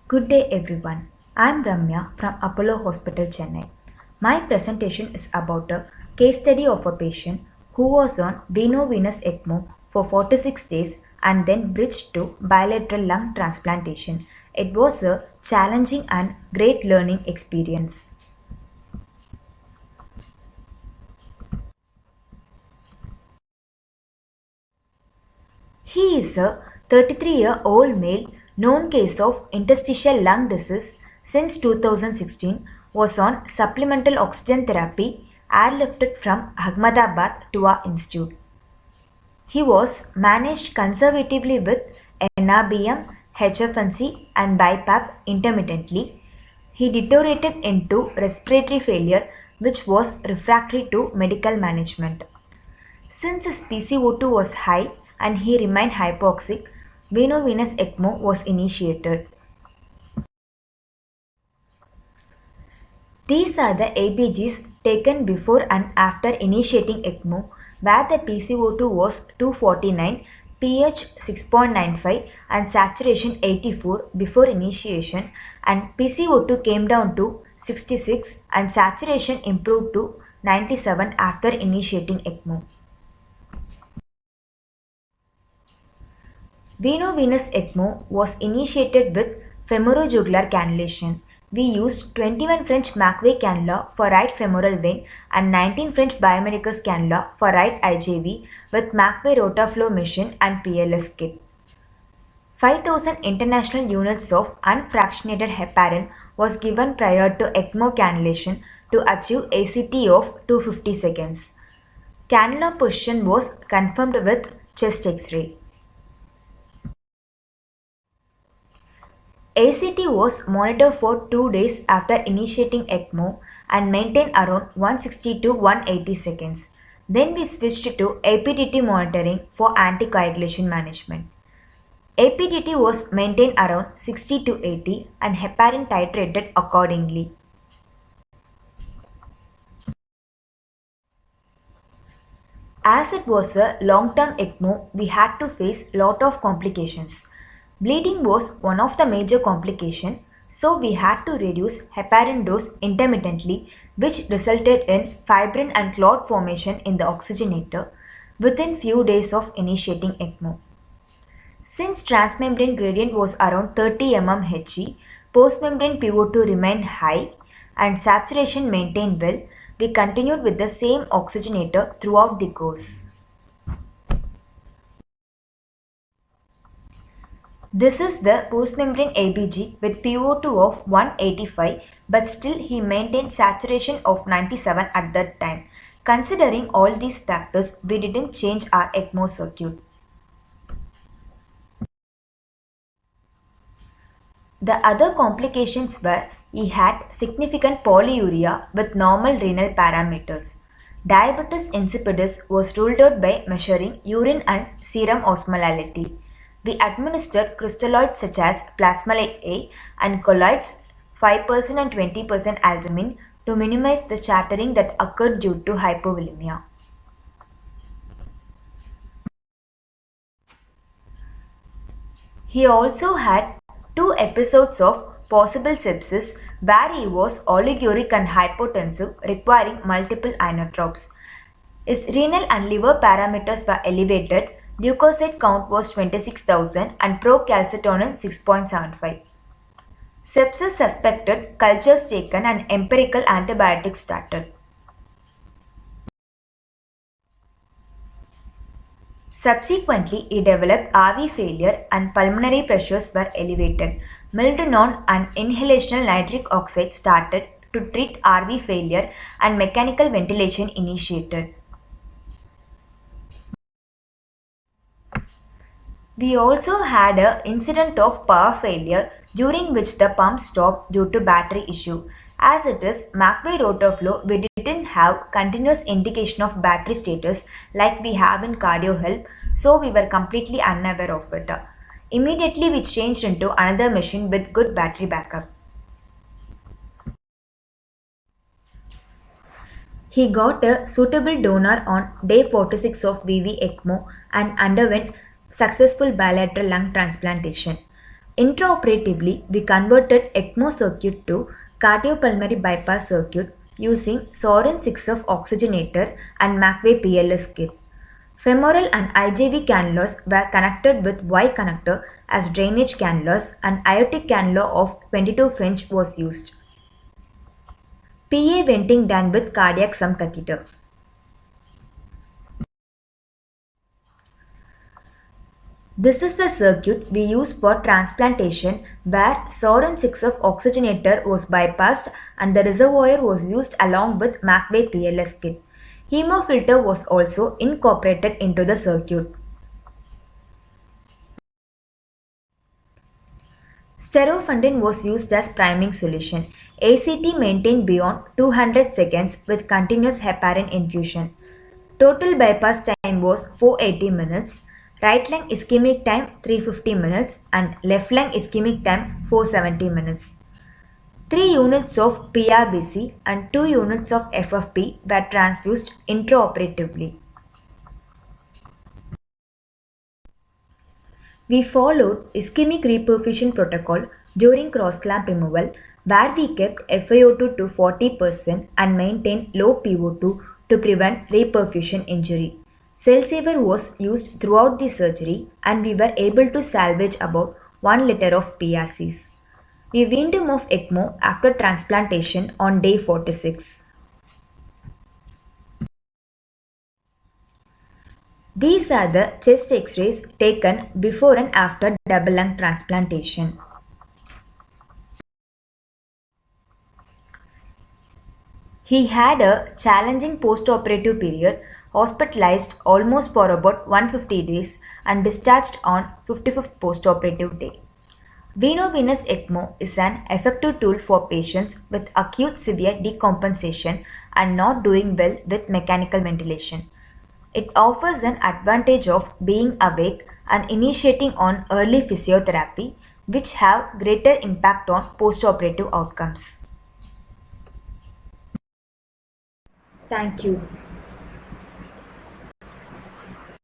Good day everyone. I am Ramya from Apollo Hospital Chennai. My presentation is about a case study of a patient who was on veno-venous ECMO for 46 days and then bridged to bilateral lung transplantation. It was a challenging and great learning experience. He is a 33-year-old male known case of interstitial lung disease since 2016, was on supplemental oxygen therapy airlifted from Ahmedabad to our institute. He was managed conservatively with NRBM, HFNC and BiPAP intermittently. He deteriorated into respiratory failure which was refractory to medical management. Since his PCO2 was high and he remained hypoxic, veno-venous ECMO was initiated. These are the ABGs taken before and after initiating ECMO, where the PCO2 was 249, pH 6.95 and saturation 84 before initiation, and PCO2 came down to 66 and saturation improved to 97 after initiating ECMO. Veno-venous ECMO was initiated with femorojugular cannulation. We used 21 French McVeigh cannula for right femoral vein and 19 French Biomedicus cannula for right IJV with McVeigh Rotaflow machine and PLS kit. 5,000 international units of unfractionated heparin was given prior to ECMO cannulation to achieve ACT of 250 seconds. Cannula position was confirmed with chest X-ray. ACT was monitored for 2 days after initiating ECMO and maintained around 160 to 180 seconds. Then we switched to APDT monitoring for anticoagulation management. APDT was maintained around 60 to 80 and heparin titrated accordingly. As it was a long-term ECMO, we had to face lot of complications. Bleeding was one of the major complications, so we had to reduce heparin dose intermittently, which resulted in fibrin and clot formation in the oxygenator within few days of initiating ECMO. Since transmembrane gradient was around 30 mm Hg, postmembrane PO2 remained high and saturation maintained well, we continued with the same oxygenator throughout the course. This is the postmembrane ABG with PO2 of 185, but still he maintained saturation of 97 at that time. Considering all these factors, we didn't change our ECMO circuit. The other complications were he had significant polyuria with normal renal parameters. Diabetes insipidus was ruled out by measuring urine and serum osmolality. We administered crystalloids such as plasmalate A and colloids 5% and 20% albumin to minimize the chattering that occurred due to hypovolemia. He also had 2 episodes of possible sepsis where he was oliguric and hypotensive requiring multiple inotropes. His renal and liver parameters were elevated. Leukocyte count was 26,000 and procalcitonin 6.75. Sepsis suspected, cultures taken and empirical antibiotics started. Subsequently, he developed RV failure and pulmonary pressures were elevated. Mildenon and inhalational nitric oxide started to treat RV failure and mechanical ventilation initiated. We also had an incident of power failure during which the pump stopped due to battery issue. As it is McVeigh Rotaflow, we didn't have continuous indication of battery status like we have in CardioHelp, so we were completely unaware of it. Immediately we changed into another machine with good battery backup. He got a suitable donor on day 46 of VV ECMO and underwent successful bilateral lung transplantation. Intraoperatively, we converted ECMO circuit to cardiopulmonary bypass circuit using Sorin 6 of oxygenator and McVey PLS kit. Femoral and IJV cannulas were connected with Y connector as drainage cannulas and aortic cannula of 22 French was used. PA venting done with cardiac sump catheter. This is the circuit we use for transplantation where Sorin 6 of oxygenator was bypassed and the reservoir was used along with McVey PLS kit. Hemofilter was also incorporated into the circuit. Sterofundin was used as priming solution. ACT maintained beyond 200 seconds with continuous heparin infusion. Total bypass time was 480 minutes. Right lung ischemic time 350 minutes and left lung ischemic time 470 minutes. 3 units of PRBC and 2 units of FFP were transfused intraoperatively. We followed ischemic reperfusion protocol during cross-clamp removal where we kept FiO2 to 40% and maintained low PO2 to prevent reperfusion injury. Cell saver was used throughout the surgery and we were able to salvage about 1 liter of PRCs. We weaned him off ECMO after transplantation on day 46. These are the chest x-rays taken before and after double lung transplantation. He had a challenging post-operative period, hospitalized almost for about 150 days and discharged on 55th post-operative day. Veno-venous ECMO is an effective tool for patients with acute severe decompensation and not doing well with mechanical ventilation. It offers an advantage of being awake and initiating on early physiotherapy, which have greater impact on post-operative outcomes. Thank you.